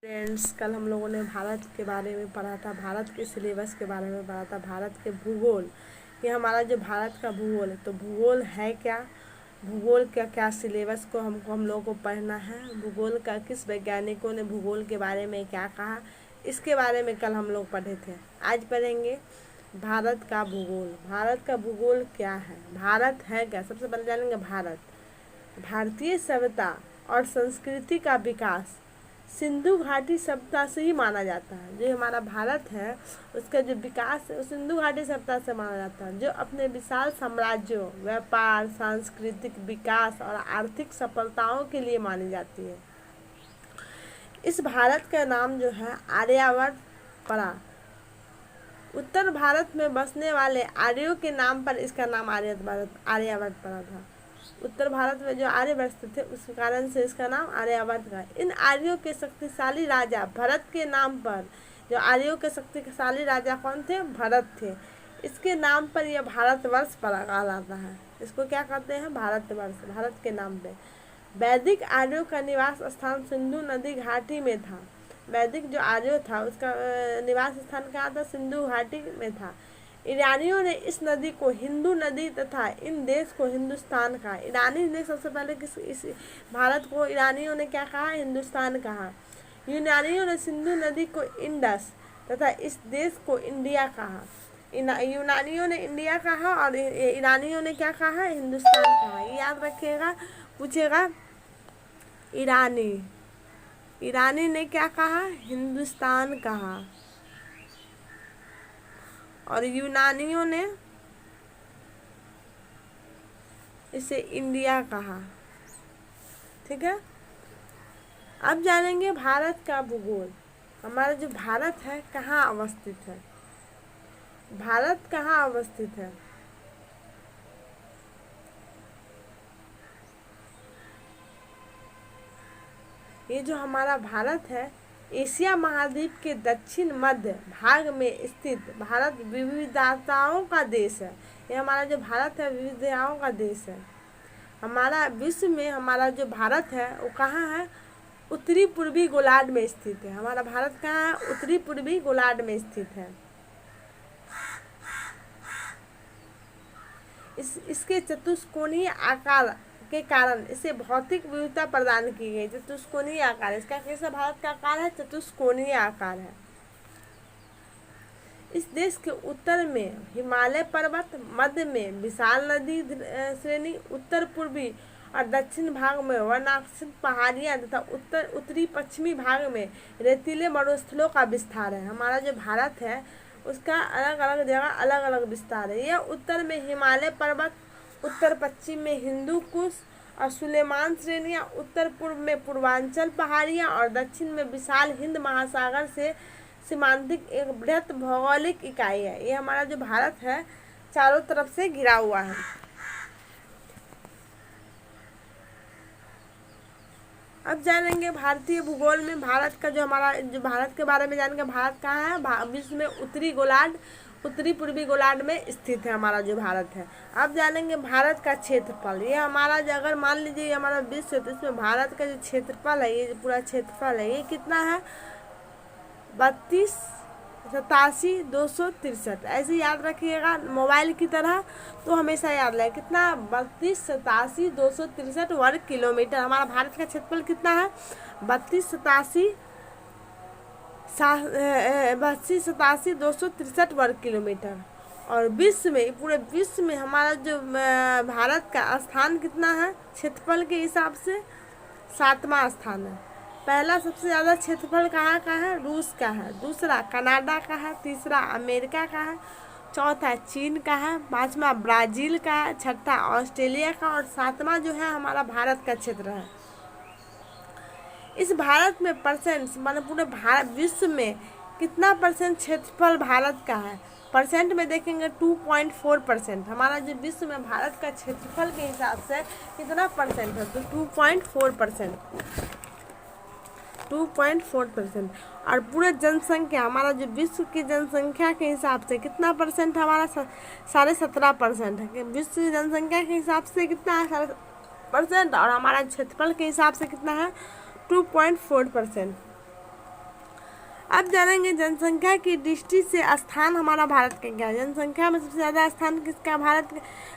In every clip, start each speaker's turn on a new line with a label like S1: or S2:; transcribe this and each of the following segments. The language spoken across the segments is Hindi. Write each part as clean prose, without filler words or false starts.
S1: फ्रेंड्स, कल हम लोगों ने भारत के बारे में पढ़ा था, भारत के सिलेबस के बारे में पढ़ा था, भारत के भूगोल। ये हमारा जो भारत का भूगोल है, तो भूगोल है क्या, भूगोल का क्या सिलेबस को हम लोगों को पढ़ना है, भूगोल का किस वैज्ञानिकों ने भूगोल के बारे में क्या कहा, इसके बारे में कल हम लोग पढ़े थे। आज पढ़ेंगे भारत का भूगोल। भारत का भूगोल क्या है, भारत है क्या। सबसे पहले जानेंगे भारत। भारतीय सभ्यता और संस्कृति का विकास सिंधु घाटी सभ्यता से ही माना जाता है। जो हमारा भारत है उसका जो विकास है वो सिंधु घाटी सभ्यता से माना जाता है, जो अपने विशाल साम्राज्यों, व्यापार, सांस्कृतिक विकास और आर्थिक सफलताओं के लिए मानी जाती है। इस भारत का नाम जो है आर्यावर्त पड़ा। उत्तर भारत में बसने वाले आर्यों के नाम पर इसका नाम आर्यावर्त पड़ा था। उत्तर भारत में जो आर्य बसते थे उस कारण से इसका नाम आर्यावर्त का। इन आर्यों के शक्तिशाली राजा भरत के नाम पर, जो आर्यों के शक्तिशाली राजा कौन थे, भरत थे, इसके नाम पर यह भारतवर्ष कहलाता है। इसको क्या कहते हैं, भारतवर्ष, भारत के नाम पे। वैदिक आर्यों का निवास स्थान सिंधु नदी घाटी में था। वैदिक जो आर्य था उसका निवास स्थान कहाँ था, सिंधु घाटी में था। ईरानियों ने इस नदी को हिंदू नदी तथा इन देश को हिंदुस्तान कहा। ईरानी ने सबसे पहले इस भारत को ईरानियों ने क्या कहा, हिंदुस्तान कहा। यूनानियों ने सिंधु नदी को इंडस तथा इस देश को इंडिया कहा। यूनानियों ने इंडिया कहा और ईरानियों ने क्या कहा, हिंदुस्तान कहा। ये याद रखिएगा, पूछेगा। ईरानी ने क्या कहा, हिंदुस्तान कहा, और यूनानियों ने इसे इंडिया कहा। ठीक है। अब जानेंगे भारत का भूगोल। हमारा जो भारत है कहाँ अवस्थित है, भारत कहाँ अवस्थित है। ये जो हमारा भारत है एशिया महाद्वीप के दक्षिण मध्य भाग में स्थित भारत विविधताओं का देश है। ये हमारा जो भारत है विविधताओं का देश है। हमारा विश्व में हमारा जो भारत है वो कहाँ है, उत्तरी पूर्वी गोलार्ध में स्थित है। हमारा भारत कहाँ है, उत्तरी पूर्वी गोलार्ध में स्थित है। इसके चतुष्कोणीय आकार के कारण इसे भौतिक विविधता प्रदान की गई। चतुष्कोणीय आकार, इसका कैसा भारत का आकार है, चतुष्कोणीय आकार है। इस देश के उत्तर में हिमालय पर्वत, मध्य में विशाल नदी श्रेणी, उत्तर पूर्वी और दक्षिण भाग में वर्णाश्रम पहाड़ियाँ तथा उत्तरी पश्चिमी भाग में रेतीले मरुस्थलों का विस्तार है। हमारा जो भारत है उसका अलग अलग जगह अलग अलग विस्तार है। यह उत्तर में हिमालय पर्वत, उत्तर पश्चिम में हिंदू कुश और सुलेमान श्रेणियाँ, उत्तर पूर्व में पूर्वांचल पहाड़ियाँ और दक्षिण में विशाल हिंद महासागर से सीमांतिक एक बृहत भौगोलिक इकाई है। ये हमारा जो भारत है चारों तरफ से घिरा हुआ है। अब जानेंगे भारतीय भूगोल में भारत का जो भारत के बारे में जानेंगे। भारत कहाँ है, विश्व में उत्तरी गोलार्ध, उत्तरी पूर्वी गोलार्ध में स्थित है हमारा जो भारत है। अब जानेंगे भारत का क्षेत्रफल। ये हमारा जो अगर मान लीजिए हमारा विश्व है तो इसमें भारत का जो क्षेत्रफल है, ये जो पूरा क्षेत्रफल है ये कितना है, 32,87,263। ऐसे याद रखिएगा मोबाइल की तरह, तो हमेशा याद रहे कितना, 32,87,263 वर्ग किलोमीटर। हमारा भारत का क्षेत्रफल कितना है, 32,87,263 वर्ग किलोमीटर। और विश्व में, पूरे विश्व में हमारा जो भारत का स्थान कितना है क्षेत्रफल के हिसाब से, 7वां स्थान है। पहला सबसे ज़्यादा क्षेत्रफल कहाँ का है, रूस का है। दूसरा कनाडा का है। तीसरा अमेरिका का है। चौथा चीन का है। पाँचवा ब्राज़ील का है। छठा ऑस्ट्रेलिया का, और 7वां जो है हमारा भारत का क्षेत्र है। इस भारत में परसेंट, मतलब पूरे भारत विश्व में कितना परसेंट क्षेत्रफल भारत का है, परसेंट में देखेंगे 2.4%। हमारा जो विश्व में भारत का क्षेत्रफल के हिसाब से कितना परसेंट है, तो 2.4%। और पूरे जनसंख्या, हमारा जो विश्व की जनसंख्या के हिसाब से कितना परसेंट, हमारा 17.5% है। विश्व की जनसंख्या के हिसाब से कितना है, 17%, और हमारा क्षेत्रफल के हिसाब से कितना है, 2.4%। अब जानेंगे जनसंख्या की दृष्टि से स्थान हमारा भारत का क्या है। जनसंख्या में सबसे ज़्यादा स्थान किसका, भारत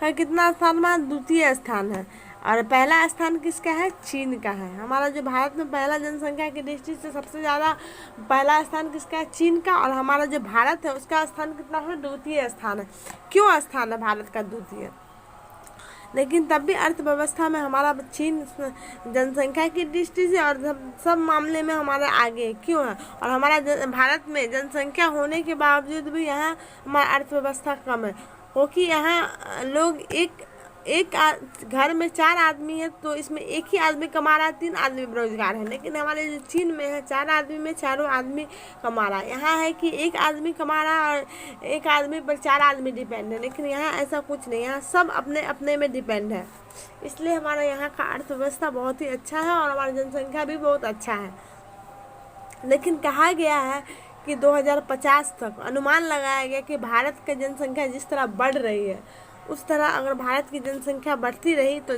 S1: का कितना स्थान में, द्वितीय स्थान है। और पहला स्थान किसका है, चीन का है। हमारा जो भारत में पहला जनसंख्या की दृष्टि से सबसे ज़्यादा पहला स्थान किसका है, चीन का। और हमारा जो भारत है उसका स्थान कितना है, द्वितीय स्थान है। क्यों स्थान है भारत का द्वितीय, लेकिन तब भी अर्थव्यवस्था में हमारा चीन जनसंख्या की दृष्टि से और सब मामले में हमारा आगे क्यों है। और हमारा भारत में जनसंख्या होने के बावजूद भी यहाँ हमारा अर्थव्यवस्था कम है, क्योंकि यहाँ लोग एक घर में 4 आदमी है तो इसमें एक ही आदमी कमा रहा है, 3 आदमी बेरोजगार है। लेकिन हमारे जो चीन में है 4 आदमी में चारों आदमी कमा रहा है। यहाँ है कि एक आदमी कमा रहा है और एक आदमी पर 4 आदमी डिपेंड है, लेकिन यहाँ ऐसा कुछ नहीं, यहाँ सब अपने अपने में डिपेंड है। इसलिए हमारा यहाँ का अर्थव्यवस्था बहुत ही अच्छा है और हमारी जनसंख्या भी बहुत अच्छा है। लेकिन कहा गया है कि 2050 तक अनुमान लगाया गया कि भारत की जनसंख्या जिस तरह बढ़ रही है उस तरह अगर भारत की जनसंख्या बढ़ती रही तो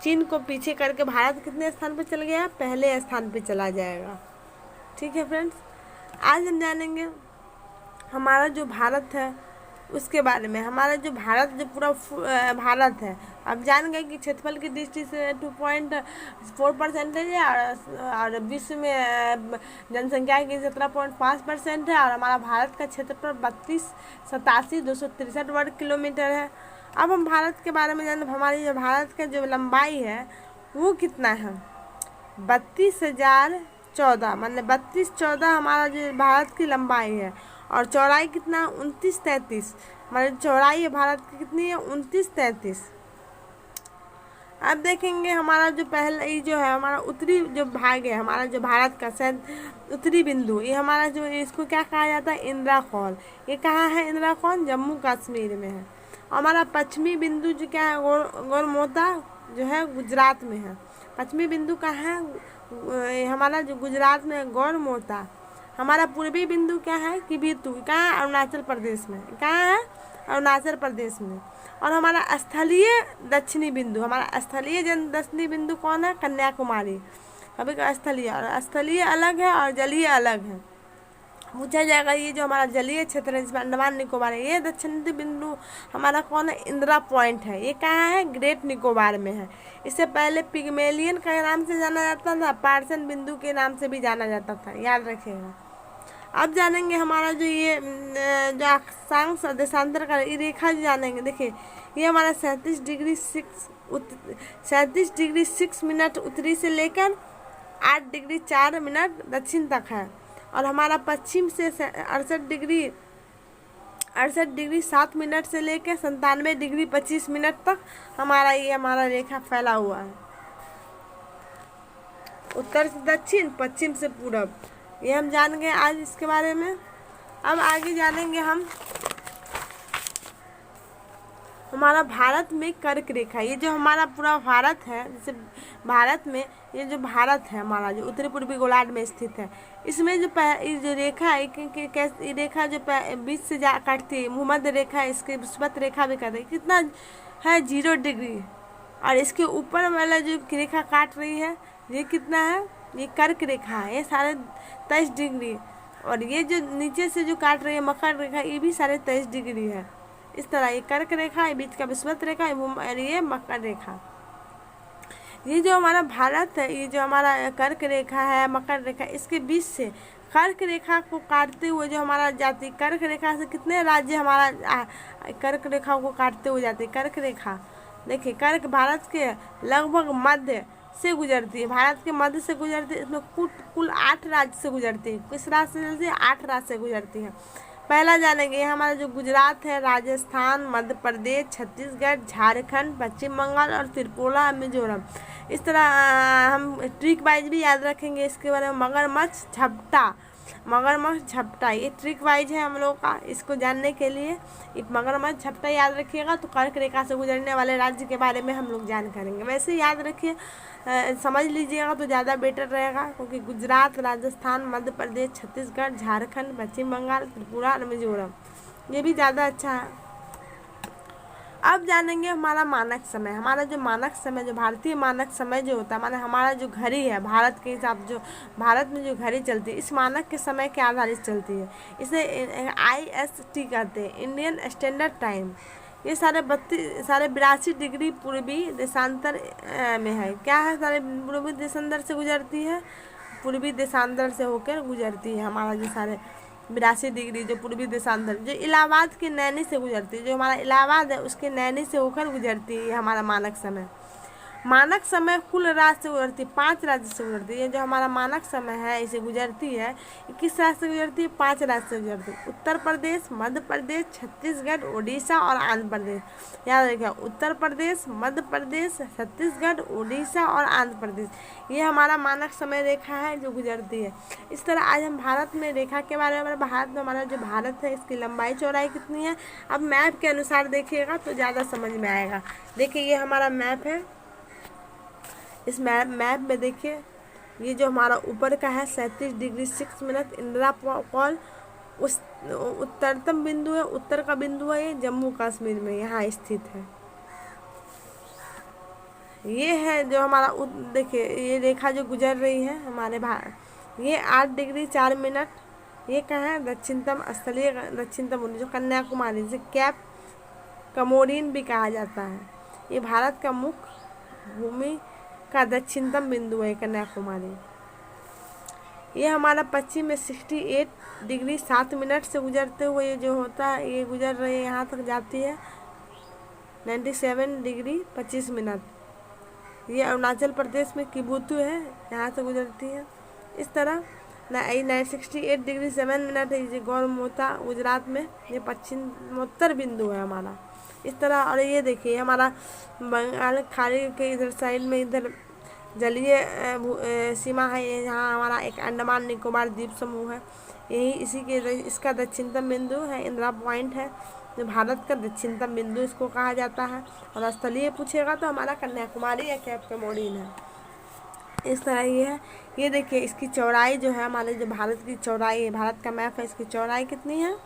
S1: चीन को पीछे करके भारत कितने स्थान पर चल गया, पहले स्थान पर चला जाएगा। ठीक है फ्रेंड्स, आज हम जानेंगे हमारा जो भारत है उसके बारे में। हमारा जो भारत जो पूरा भारत है, अब जान गए कि क्षेत्रफल की दृष्टि से 2.4% है और विश्व में जनसंख्या की 17.5% है। और हमारा भारत का क्षेत्रफल 32,87,263 वर्ग किलोमीटर है। अब हम भारत के बारे में जाने, हमारी जो भारत का जो लंबाई है वो कितना है, 32,014, मतलब 32,014 हमारा जो भारत की लंबाई है। और चौड़ाई कितना, 29,33, हमारी चौड़ाई है भारत की कितनी है, 29,33। अब देखेंगे हमारा जो पहला ये जो है हमारा उत्तरी जो भाग है, हमारा जो भारत का उत्तरी बिंदु, ये हमारा जो इसको क्या कहा जाता है, इंदिरा कौल। ये कहाँ है, इंदिरा कौल जम्मू कश्मीर में है। हमारा पश्चिमी बिंदु जो क्या है, गौरमोता जो है गुजरात में है। पश्चिमी बिंदु कहाँ है, हमारा जो गुजरात में है गौरमोता। हमारा पूर्वी बिंदु क्या है, किबिथु, कहाँ है, अरुणाचल प्रदेश में, कहाँ है, अरुणाचल प्रदेश में। और हमारा स्थलीय दक्षिणी बिंदु, हमारा स्थलीय दक्षिणी बिंदु कौन है, कन्याकुमारी। अभी का स्थलीय, और स्थलीय अलग है और जलीय अलग है। पूछा जाएगा ये जो हमारा जलीय क्षेत्र है जिसमें अंडमान निकोबार है, ये दक्षिणी बिंदु हमारा कौन है, इंदिरा पॉइंट है। ये कहाँ है, ग्रेट निकोबार में है। इससे पहले पिग्मेलियन के नाम से जाना जाता था, पार्सन बिंदु के नाम से भी जाना जाता था, याद रखिएगा। अब जानेंगे हमारा जो ये जो अक्षांश देशांतर का ये रेखा जो जानेंगे। देखिए ये हमारा 37 डिग्री 6 मिनट उत्तरी से लेकर 8 डिग्री 4 मिनट दक्षिण तक है। और हमारा पश्चिम से 68 डिग्री 7 मिनट से लेकर 97 डिग्री 25 मिनट तक हमारा रेखा फैला हुआ है, उत्तर से दक्षिण पश्चिम से पूरब। ये हम जान गए आज इसके बारे में। अब आगे जानेंगे हम हमारा भारत में कर्क रेखा। ये जो हमारा पूरा भारत है, जैसे भारत में ये जो भारत है हमारा जो उत्तरी पूर्वी गोलार्ध में स्थित है, इसमें ये जो रेखा है ये रेखा जो बीच से जा काटती है, भूमध्य रेखा, इसके विषुवत रेखा भी कहते हैं, कितना है 0 डिग्री। और इसके ऊपर वाला जो रेखा काट रही है ये कितना है, ये कर्क रेखा है, ये 23.5 डिग्री। और ये जो नीचे से जो काट रही है मकर रेखा, ये भी 23.5 डिग्री है। इस तरह ये कर्क रेखा, ये बीच का विषुवत रेखा, और ये मकर रेखा। ये जो हमारा भारत है, ये जो हमारा कर्क रेखा है, मकर रेखा, इसके बीच से कर्क रेखा को काटते हुए जो हमारा जाती, कर्क रेखा से कितने राज्य हमारा कर्क रेखा को काटते हुए जाते। कर्क रेखा देखिए, कर्क भारत के लगभग मध्य से गुजरती है, भारत के मध्य से गुजरती है। इसमें कुल 8 राज्य से गुजरती है। किस राज्य से चलती है, 8 राज्य से गुजरती है। पहला जानेंगे हमारा जो गुजरात है, राजस्थान, मध्य प्रदेश, छत्तीसगढ़, झारखंड, पश्चिम बंगाल और त्रिपुरा, मिजोरम। इस तरह हम ट्रिक वाइज भी याद रखेंगे इसके बारे में। मगरमच्छ झपटा ये ट्रिक वाइज है हम लोग का, इसको जानने के लिए एक मगरमच्छ झपटा याद रखिएगा तो कर्क रेखा से गुजरने वाले राज्य के बारे में हम लोग जान करेंगे। वैसे याद रखिए, समझ लीजिएगा तो ज़्यादा बेटर रहेगा, क्योंकि गुजरात, राजस्थान, मध्य प्रदेश, छत्तीसगढ़, झारखंड, पश्चिम बंगाल, त्रिपुरा और मिजोरम, ये भी ज़्यादा अच्छा है। अब जानेंगे हमारा मानक समय। हमारा जो मानक समय, जो भारतीय मानक समय जो होता है, माने हमारा जो घड़ी है भारत के हिसाब, जो भारत में जो घड़ी चलती है, इस मानक के समय के आधारित चलती है। इसे IST कहते हैं, इंडियन स्टैंडर्ड टाइम। ये सारे 82 डिग्री पूर्वी देशांतर में है। क्या है? सारे पूर्वी देशांतर से गुजरती है, पूर्वी देशांतर से होकर गुजरती है हमारा जो सारे 82 डिग्री जो पूर्वी देशांतर, जो इलाहाबाद के नैनी से गुजरती है, जो हमारा इलाहाबाद है उसके नैनी से होकर गुजरती है हमारा मानक समय। मानक समय कुल राज्य से गुजरती है, 5 राज्य से गुजरती है। जो हमारा मानक समय है इसे गुजरती है, किस राज्य से गुजरती है? 5 राज्य से गुजरती है, उत्तर प्रदेश, मध्य प्रदेश, छत्तीसगढ़, उड़ीसा और आंध्र प्रदेश। याद रखिए, उत्तर प्रदेश, मध्य प्रदेश, छत्तीसगढ़, उड़ीसा और आंध्र प्रदेश, ये हमारा मानक समय रेखा है जो गुजरती है। इस तरह आज हम भारत में रेखा के बारे में, भारत में हमारा जो भारत है इसकी लंबाई चौड़ाई कितनी है, अब मैप के अनुसार देखिएगा तो ज़्यादा समझ में आएगा। देखिए ये हमारा मैप है, इस मैप में देखिए ये जो हमारा ऊपर का है 37 डिग्री 6 मिनट इंदिरा कॉल, उस उत्तरतम बिंदु है, उत्तर का बिंदु है, ये जम्मू कश्मीर में यहाँ स्थित है। ये है जो हमारा देखिए ये रेखा जो गुजर रही है हमारे भारत, ये 8 डिग्री 4 मिनट, ये कहाँ है? दक्षिणतम स्थलीय, दक्षिणतम जो कन्याकुमारी, जिसे कैप कमोरिन भी कहा जाता है। ये भारत का मुख्य भूमि का दक्षिणतम बिंदु है कन्याकुमारी। ये हमारा पश्चिम में 68 डिग्री 7 मिनट से गुजरते हुए ये जो होता है, ये गुजर रही है, यहाँ तक जाती है 97 डिग्री 25 मिनट। ये अरुणाचल प्रदेश में किबुतु है, यहाँ से गुजरती है। इस तरह 68 डिग्री 7 मिनट है ये गौरमोता गुजरात में, ये पश्चिमोत्तर बिंदु है हमारा। इस तरह, और ये देखिए हमारा बंगाल खाड़ी के इधर साइड में इधर जलीय सीमा है, यहाँ हमारा एक अंडमान निकोबार द्वीप समूह है, यही इसी के इसका दक्षिणतम बिंदु है, इंदिरा पॉइंट है जो भारत का दक्षिणतम बिंदु इसको कहा जाता है। और स्थलीय पूछेगा तो हमारा कन्याकुमारी या कैप कमोरिन है। इस तरह ये है। ये देखिए इसकी चौड़ाई जो है, हमारे जो भारत की चौड़ाई है, भारत का मैप है, इसकी चौड़ाई कितनी है,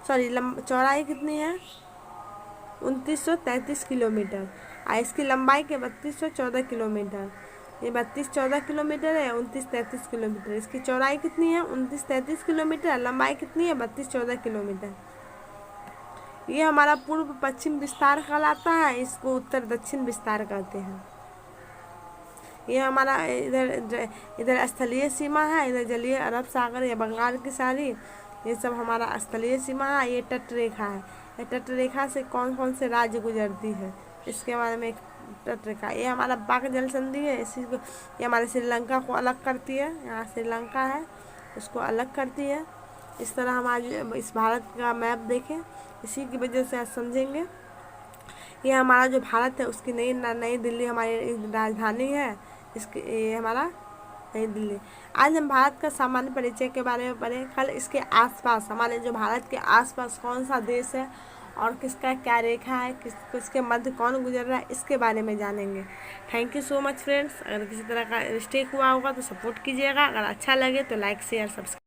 S1: चौड़ाई कितनी है? 2933 किलोमीटर। और इसकी लंबाई के 3214 किलोमीटर। ये 3214 किलोमीटर है, 2933 किलोमीटर। इसकी चौड़ाई कितनी है? 2933 किलोमीटर। लंबाई कितनी है? 3214 किलोमीटर। ये हमारा पूर्व पश्चिम विस्तार कहलाता है, इसको उत्तर दक्षिण विस्तार कहते हैं। ये हमारा इधर स्थलीय सीमा है, इधर जलीय अरब सागर या बंगाल की खाड़ी, ये सब हमारा स्थलीय सीमा है। ये तट रेखा है, ये तट रेखा से कौन कौन से राज्य गुजरती है इसके बारे में एक तट रेखा। ये हमारा पाक जल संधि है, इसी को ये हमारे श्रीलंका को अलग करती है, यहाँ श्रीलंका है उसको अलग करती है। इस तरह हम आज इस भारत का मैप देखें, इसी की वजह से आज समझेंगे। ये हमारा जो भारत है उसकी नई दिल्ली हमारी राजधानी है, इसके ये हमारा नई दिल्ली। आज हम भारत का सामान्य परिचय के बारे में पढ़े। कल इसके आसपास, हमारे जो भारत के आसपास कौन सा देश है और किसका क्या रेखा है, किसके मध्य कौन गुजर रहा है, इसके बारे में जानेंगे। Thank you so much friends. अगर किसी तरह का मिस्टेक हुआ होगा तो सपोर्ट कीजिएगा। अगर अच्छा लगे तो लाइक शेयर सब्सक्राइब।